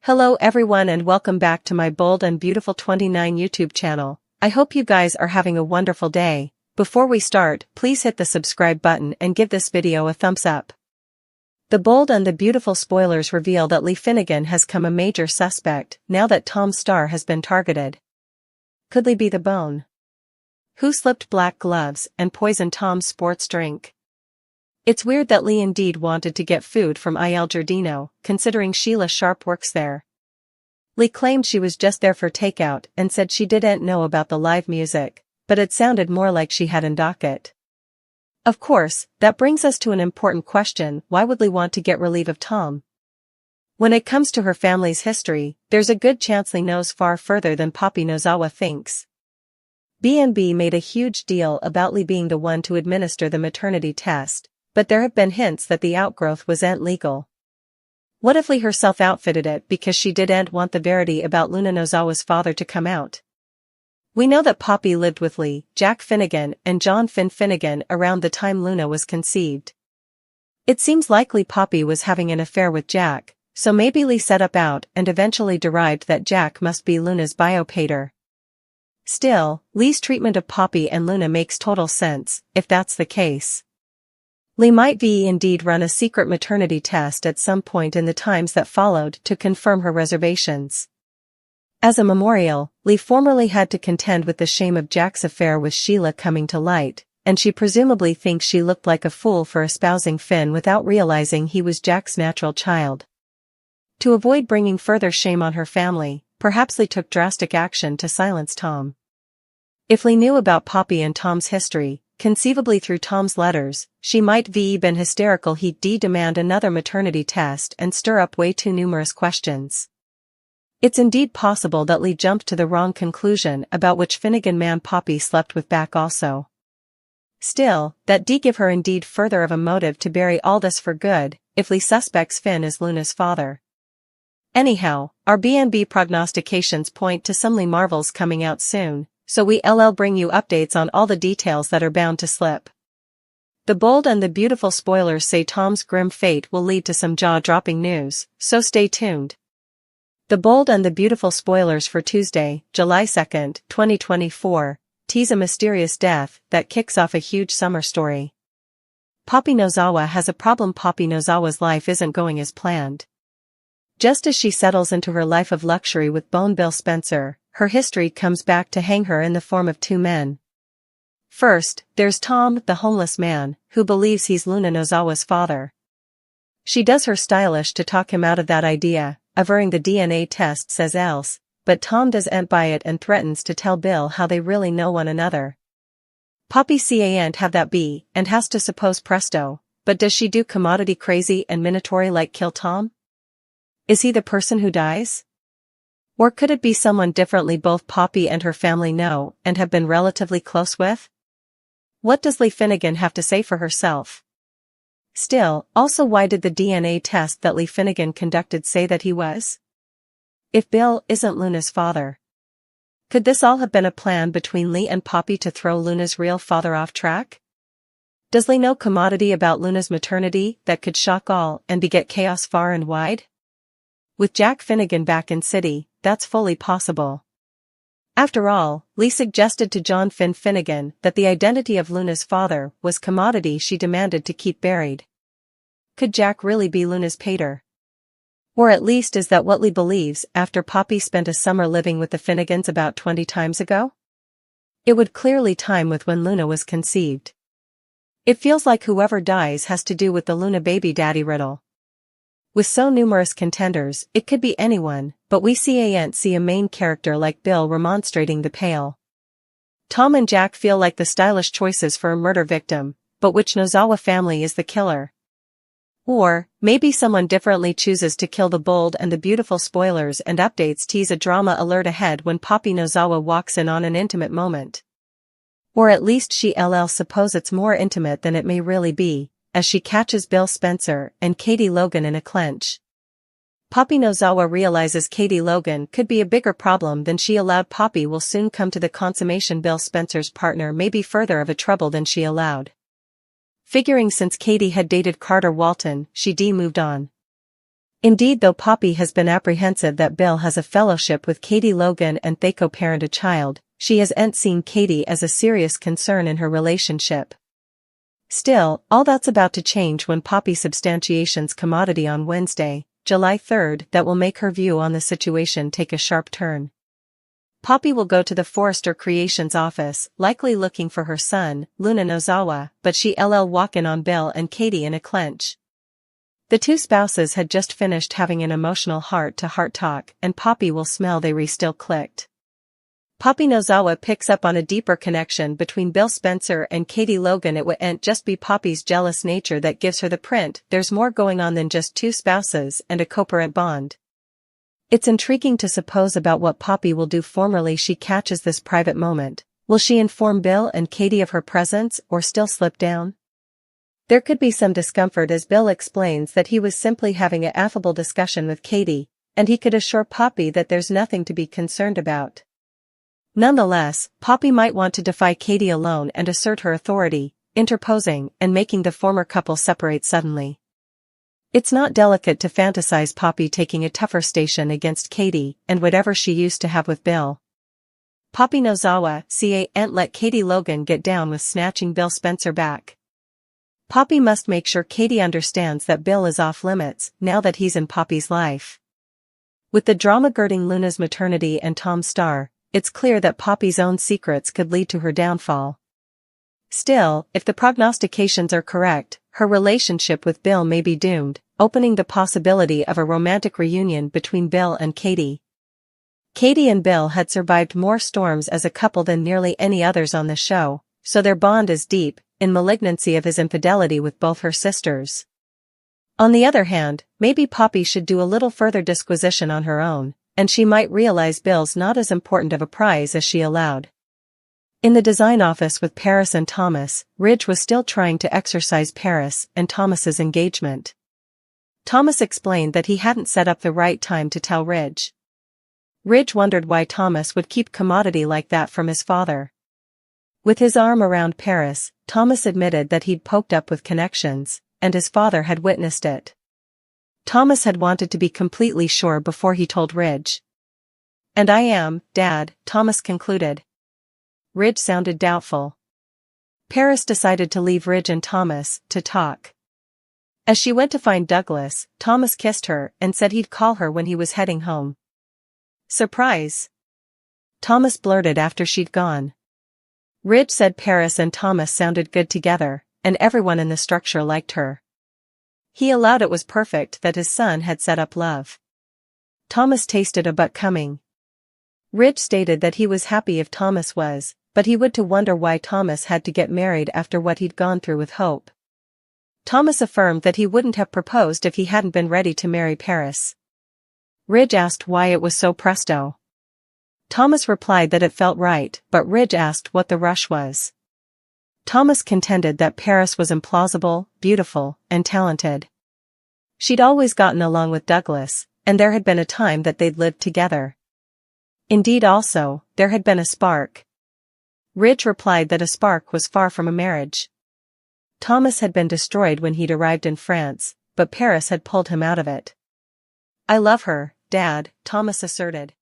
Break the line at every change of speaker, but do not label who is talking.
Hello everyone and welcome back to my Bold and Beautiful 29 YouTube channel. I hope you guys are having a wonderful day. Before we start, please hit the subscribe button and give this video a thumbs up. The Bold and the Beautiful spoilers reveal that Lee Finnegan has become a major suspect now that Tom's star has been targeted. Could Lee be the bone who slipped black gloves and poisoned Tom's sports drink? It's weird that Lee indeed wanted to get food from Il Giardino, considering Sheila Sharp works there. Lee claimed she was just there for takeout and said she didn't know about the live music, but it sounded more like she had in docket. Of course, that brings us to an important question: why would Lee want to get relief of Tom? When it comes to her family's history, there's a good chance Lee knows far further than Poppy Nozawa thinks. B&B made a huge deal about Lee being the one to administer the maternity test, but there have been hints that the outgrowth wasn't legal. What if Lee herself outfitted it because she didn't want the verity about Luna Nozawa's father to come out? We know that Poppy lived with Lee, Jack Finnegan and John Finn Finnegan around the time Luna was conceived. It seems likely Poppy was having an affair with Jack, so maybe Lee set up out and eventually derived that Jack must be Luna's biopater. Still, Lee's treatment of Poppy and Luna makes total sense, if that's the case. Lee might indeed run a secret maternity test at some point in the times that followed to confirm her reservations. As a memorial, Lee formerly had to contend with the shame of Jack's affair with Sheila coming to light, and she presumably thinks she looked like a fool for espousing Finn without realizing he was Jack's natural child. To avoid bringing further shame on her family, perhaps Lee took drastic action to silence Tom. If Lee knew about Poppy and Tom's history, conceivably through Tom's letters, she might been hysterical. He'd demand another maternity test and stir up way too numerous questions. It's indeed possible that Lee jumped to the wrong conclusion about which Finnegan man Poppy slept with back also. Still, that give her indeed further of a motive to bury all this for good, if Lee suspects Finn as Luna's father. Anyhow, our B&B prognostications point to some Lee marvels coming out soon, so we'll bring you updates on all the details that are bound to slip. The Bold and the Beautiful spoilers say Tom's grim fate will lead to some jaw-dropping news, so stay tuned. The Bold and the Beautiful spoilers for Tuesday, July 2nd, 2024, tease a mysterious death that kicks off a huge summer story. Poppy Nozawa has a problem. Poppy Nozawa's life isn't going as planned. Just as she settles into her life of luxury with Bill Spencer, her history comes back to hang her in the form of two men. First, there's Tom, the homeless man, who believes he's Luna Nozawa's father. She does her stylish to talk him out of that idea, averring the DNA test says else, but Tom doesn't buy it and threatens to tell Bill how they really know one another. Poppy can't have that be, and has to suppose presto, but does she do commodity crazy and Minotaur like kill Tom? Is he the person who dies? Or could it be someone differently both Poppy and her family know and have been relatively close with? What does Lee Finnegan have to say for herself? Still, also why did the DNA test that Lee Finnegan conducted say that he was? If Bill isn't Luna's father, could this all have been a plan between Lee and Poppy to throw Luna's real father off track? Does Lee know commodity about Luna's maternity that could shock all and beget chaos far and wide? With Jack Finnegan back in city, that's fully possible. After all, Lee suggested to John Finn Finnegan that the identity of Luna's father was commodity she demanded to keep buried. Could Jack really be Luna's pater? Or at least is that what Lee believes after Poppy spent a summer living with the Finnegans about 20 times ago? It would clearly time with when Luna was conceived. It feels like whoever dies has to do with the Luna baby daddy riddle. With so numerous contenders, it could be anyone, but we can't see a main character like Bill remonstrating the pale. Tom and Jack feel like the stylish choices for a murder victim, but which Nozawa family is the killer? Or, maybe someone differently chooses to kill. The Bold and the Beautiful spoilers and updates tease a drama alert ahead when Poppy Nozawa walks in on an intimate moment. Or at least she'll suppose it's more intimate than it may really be, as she catches Bill Spencer and Katie Logan in a clinch. Poppy Nozawa realizes Katie Logan could be a bigger problem than she allowed. Poppy will soon come to the consummation Bill Spencer's partner may be further of a trouble than she allowed. Figuring since Katie had dated Carter Walton, she moved on. Indeed, though Poppy has been apprehensive that Bill has a fellowship with Katie Logan and they co-parent a child, she hasn't seen Katie as a serious concern in her relationship. Still, all that's about to change when Poppy substantiations commodity on Wednesday, July 3rd, that will make her view on the situation take a sharp turn. Poppy will go to the Forrester Creations office, likely looking for her son, Luna Nozawa, but she'll walk in on Bill and Katie in a clinch. The two spouses had just finished having an emotional heart-to-heart talk, and Poppy will smell they still clicked. Poppy Nozawa picks up on a deeper connection between Bill Spencer and Katie Logan. It wouldn't just be Poppy's jealous nature that gives her the print, there's more going on than just two spouses and a co-parent bond. It's intriguing to suppose about what Poppy will do. Formerly she catches this private moment. Will she inform Bill and Katie of her presence or still slip down? There could be some discomfort as Bill explains that he was simply having an affable discussion with Katie, and he could assure Poppy that there's nothing to be concerned about. Nonetheless, Poppy might want to defy Katie alone and assert her authority, interposing and making the former couple separate suddenly. It's not delicate to fantasize Poppy taking a tougher station against Katie and whatever she used to have with Bill. Poppy Nozawa can't let Katie Logan get down with snatching Bill Spencer back. Poppy must make sure Katie understands that Bill is off limits now that he's in Poppy's life. With the drama girding Luna's maternity and Tom's star, it's clear that Poppy's own secrets could lead to her downfall. Still, if the prognostications are correct, her relationship with Bill may be doomed, opening the possibility of a romantic reunion between Bill and Katie. Katie and Bill had survived more storms as a couple than nearly any others on the show, so their bond is deep, in malignancy of his infidelity with both her sisters. On the other hand, maybe Poppy should do a little further disquisition on her own, and she might realize Bill's not as important of a prize as she allowed. In the design office with Paris and Thomas, Ridge was still trying to exorcise Paris and Thomas's engagement. Thomas explained that he hadn't set up the right time to tell Ridge. Ridge wondered why Thomas would keep commodity like that from his father. With his arm around Paris, Thomas admitted that he'd poked up with connections, and his father had witnessed it. Thomas had wanted to be completely sure before he told Ridge. "And I am, Dad," Thomas concluded. Ridge sounded doubtful. Paris decided to leave Ridge and Thomas to talk. As she went to find Douglas, Thomas kissed her and said he'd call her when he was heading home. "Surprise!" Thomas blurted after she'd gone. Ridge said Paris and Thomas sounded good together, and everyone in the structure liked her. He allowed it was perfect that his son had set up love. Thomas tasted a butt coming. Ridge stated that he was happy if Thomas was, but he would to wonder why Thomas had to get married after what he'd gone through with Hope. Thomas affirmed that he wouldn't have proposed if he hadn't been ready to marry Paris. Ridge asked why it was so presto. Thomas replied that it felt right, but Ridge asked what the rush was. Thomas contended that Paris was implausible, beautiful, and talented. She'd always gotten along with Douglas, and there had been a time that they'd lived together. Indeed also, there had been a spark. Ridge replied that a spark was far from a marriage. Thomas had been destroyed when he'd arrived in France, but Paris had pulled him out of it. "I love her, Dad," Thomas asserted.